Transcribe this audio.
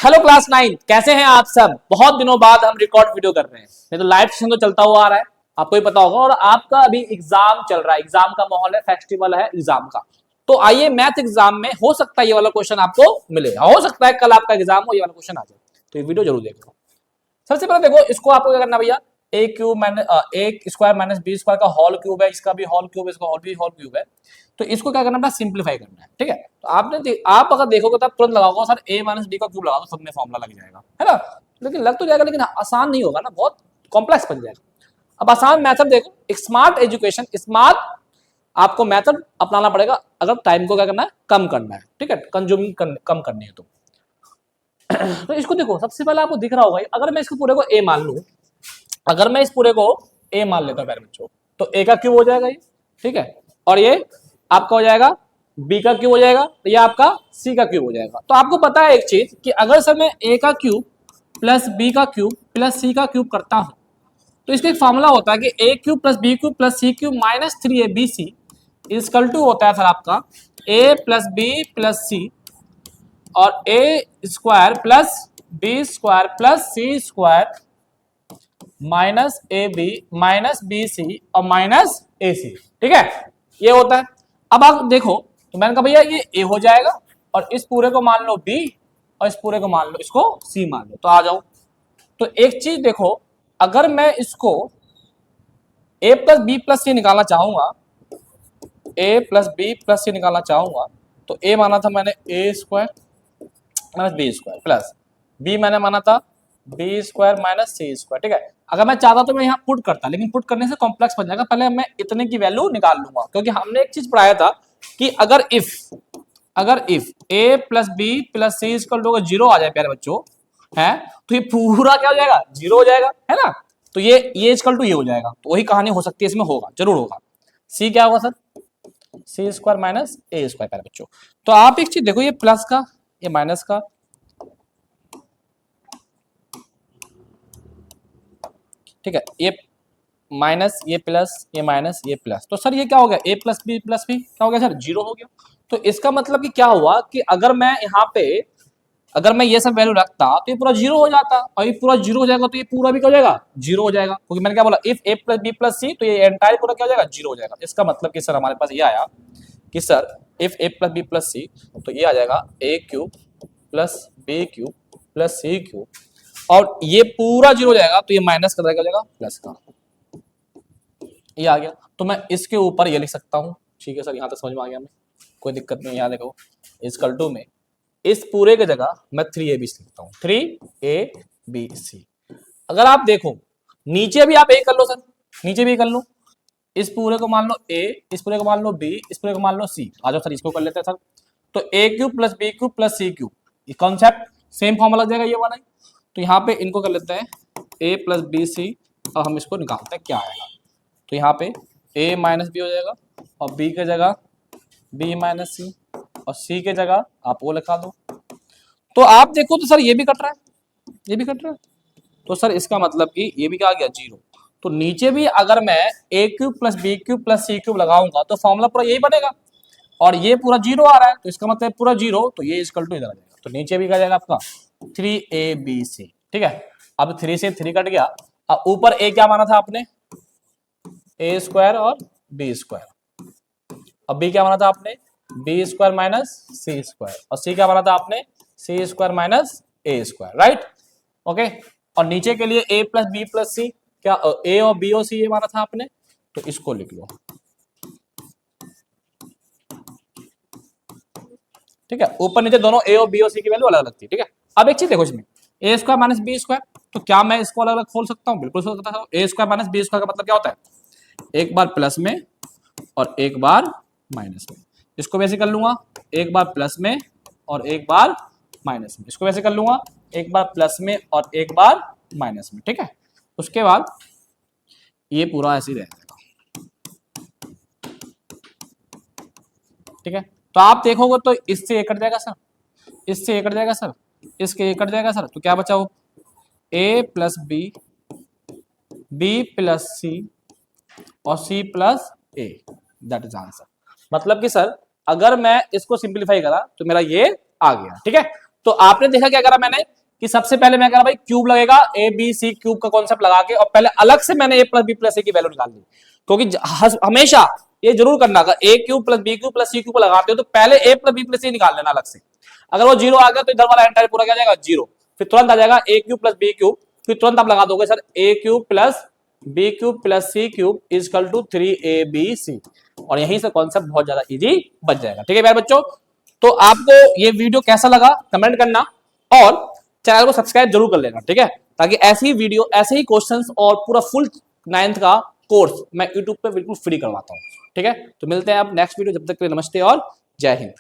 Hello class 9, कैसे हैं आप सब। बहुत दिनों बाद हम रिकॉर्ड वीडियो कर रहे हैं। नहीं तो लाइव सेशन तो चलता हुआ आ रहा है, आपको ही पता होगा। और आपका अभी एग्जाम चल रहा है, एग्जाम का माहौल है, फेस्टिवल है एग्जाम का। तो आइए, मैथ एग्जाम में हो सकता है ये वाला क्वेश्चन आपको मिले, हो सकता है कल आपका एग्जाम हो ये वाला क्वेश्चन आ जाए। तो ये वीडियो जरूर देखो। सबसे पहले देखो, इसको आपको क्या करना भैया, ए क्यूब माइनस ए स्क्वायर माइनस बी स्क्वायर का होल क्यूब है, इसका भी होल क्यूब है, इसका भी होल क्यूब है। तो इसको क्या करना है, सिंप्लीफाई करना है। ठीक है, तो आप अगर देखोगे तो आप तुरंत लगाओगे सर ए माइनस बी का क्यूब लगा दो, सब में फॉर्मूला लग जाएगा, है ना। लेकिन लग तो जाएगा, लेकिन आसान नहीं होगा ना, बहुत कॉम्प्लेक्स बन जाएगा। अब आसान मेथड देखो, एक स्मार्ट एजुकेशन, स्मार्ट आपको मेथड अपनाना पड़ेगा अगर टाइम को क्या करना है, कम करना है। ठीक है, कंज्यूमिंग कम करनी है। तो इसको देखो, सबसे पहले आपको दिख रहा होगा, अगर मैं इसको पूरे को ए मान लूं, अगर मैं इस पूरे को ए मान लेता हूं प्यारे बच्चों, तो ए का क्यूब हो जाएगा ये। ठीक है, और ये आपका हो जाएगा बी का क्यूब हो जाएगा, तो ये आपका सी का क्यूब हो जाएगा। तो आपको पता है एक चीज कि अगर सर मैं ए का क्यूब प्लस बी का क्यूब प्लस सी का क्यूब करता हूं, तो इसका एक फॉर्मूला होता है कि a cube plus B cube plus C cube minus 3abc equal to होता है सर आपका ए प्लस बी प्लस सी और a square plus b square plus c square minus a b minus b c और minus ए सी। ठीक है, ये होता है। अब आप देखो, तो मैंने कहा भैया ये ए हो जाएगा, और इस पूरे को मान लो बी, और इस पूरे को मान लो इसको सी मान लो। तो आ जाओ, तो एक चीज देखो, अगर मैं इसको a plus B plus c निकालना चाहूंगा, a plus B plus c निकालना चाहूंगा, तो ए माना था मैंने a square minus b square plus b मैंने माना था b square minus c square. ठीक है, अगर मैं चाहता तो मैं यहाँ पुट करता, लेकिन पुट करने से कॉम्प्लेक्स बन जाएगा। पहले मैं इतने की वैल्यू निकाल लूंगा, क्योंकि हमने एक चीज पढ़ाया था कि अगर if A plus B plus C equal to 0 आ जाए प्यारे बच्चों, है, तो ये पूरा क्या हो जाएगा, 0 हो जाएगा, है ना। तो ये इक्वल टू ये हो जाएगा। तो वही कहानी हो सकती है, इसमें होगा, जरूर होगा। सी क्या होगा सर, सी स्क्वायर माइनस ए स्क्वायर प्यारे बच्चों। तो आप एक चीज देखो, ये प्लस का ये माइनस का, ठीक है, ये माइनस ये प्लस ये माइनस ये प्लस, तो सर ये क्या हो गया, ए प्लस बी क्या हो गया सर, 0 हो गया। तो इसका मतलब कि क्या हुआ कि अगर मैं यहाँ पे अगर मैं ये सब वैल्यू रखता तो ये पूरा 0 हो जाता, और ये पूरा 0 हो जाएगा, तो ये पूरा भी क्या हो जाएगा, 0 हो जाएगा। क्योंकि मैंने क्या बोला, if A plus B plus c, तो ये एंटायर पूरा क्या हो जाएगा, 0 हो जाएगा। इसका मतलब कि सर हमारे पास ये आया कि sir if A plus B plus c, तो ये आ जाएगा ए cube plus B cube plus सी क्यूब, और ये पूरा 0 हो जाएगा, तो ये माइनस का हो जाएगा प्लस का, ये आ गया। तो मैं इसके ऊपर ये लिख सकता हूँ। ठीक है सर, यहाँ तक समझ में आ गया, मैं कोई दिक्कत नहीं। यहाँ देखो, इक्वल टू में इस पूरे की जगह मैं 3ab लिखता हूँ, 3abc। अगर आप देखो नीचे भी आप ए कर लो सर, नीचे भी कर लो, इस पूरे को मान लो ए, इस पूरे को मान लो बी, इस पूरे को मान लो सी। आ जाओ सर, इसको कर लेते हैं सर। तो a cube plus B cube plus C cube, ये कॉन्सेप्ट सेम फॉर्मूला लग जाएगा ये वाला। तो यहाँ पे इनको कर लेते हैं ए प्लस बी सी, और हम इसको निकालते हैं क्या आएगा। तो यहाँ पे a माइनस बी हो जाएगा, और b के जगह b माइनस सी, और c के जगह आप वो लिखा दो। तो आप देखो तो सर ये भी कट रहा है, ये भी कट रहा है, तो सर इसका मतलब कि ये भी क्या आ गया, 0। तो नीचे भी अगर मैं a cube plus B cube plus C cube लगाऊंगा, तो फॉर्मूला पूरा यही बनेगा, और ये पूरा 0 आ रहा है, तो इसका मतलब पूरा 0, तो ये इक्वल टू इधर आ जाएगा। तो नीचे भी क्या जाएगा आपका 3abc। ठीक है, अब 3 से 3 कट गया। अब ऊपर a क्या माना था आपने, ए स्क्वायर और बी स्क्वायर, अब बी क्या माना था आपने, B square minus c square, और सी क्या माना था आपने, सी स्क्वायर माइनस ए स्क्वायर, राइट। ओके, और नीचे के लिए ए प्लस बी प्लस सी, क्या ए और बी और सी ये माना था आपने, तो इसको लिख लो। ठीक है, ऊपर नीचे दोनों ए और बी और सी की वैल्यू अलग अलग थी। ठीक है, अब एक चीज देखो, इसमें ए स्क्वायर माइनस बी स्क्वायर, तो क्या मैं इसको अलग अलग खोल सकता हूँ, बिल्कुल खोल सकता हूँ। ए स्क्वायर माइनस बी स्क्वायर का मतलब क्या होता है, एक बार प्लस में और एक बार माइनस में। इसको वैसे कर लूंगा, एक बार प्लस में और एक बार माइनस में। इसको वैसे कर लूंगा, एक बार प्लस में और एक बार माइनस में। ठीक है, उसके बाद ये पूरा ऐसे ही रह जाएगा। ठीक है, तो आप देखोगे तो इससे ये कट जाएगा सर, इससे ये कट जाएगा सर, इसके ये कट जाएगा सर, तो क्या बचा हो, A plus B, B plus सी और C plus A, that is answer. मतलब कि सर अगर मैं इसको सिंप्लीफाई करा तो मेरा ये आ गया। ठीक है, तो आपने देखा क्या करा मैंने कि सबसे पहले मैं करा भाई क्यूब लगेगा, ए बी सी क्यूब का कॉन्सेप्ट लगा के, और पहले अलग से मैंने ए प्लस बी प्लस सी की वैल्यू निकाल दी, क्योंकि हमेशा ये जरूर करना, अगर a cube plus B cube plus C cube लगाते हो तो पहले a plus B plus c निकाल लेना अलग से। अगर वो जीरो आ गया तो इधर वाला एंटायर पूरा क्या जाएगा जीरो, फिर तुरंत आ जाएगा ए क्यूब प्लस बी क्यूब, फिर तुरंत आप लगा दोगे sir A cube plus B cube plus C cube equal to 3ab, और यहीं से कॉन्सेप्ट बहुत ज्यादा इजी बच जाएगा। ठीक है प्यारे बच्चों, तो आपको ये वीडियो कैसा लगा कमेंट करना, और चैनल को सब्सक्राइब जरूर कर लेना, ठीक है, ताकि ऐसी ही वीडियो, ऐसे ही क्वेश्चंस और पूरा फुल 9th का कोर्स मैं यूट्यूब पे बिल्कुल फ्री करवाता हूँ। ठीक है, तो मिलते हैं अब नेक्स्ट वीडियो, जब तक के लिए नमस्ते और जय हिंद।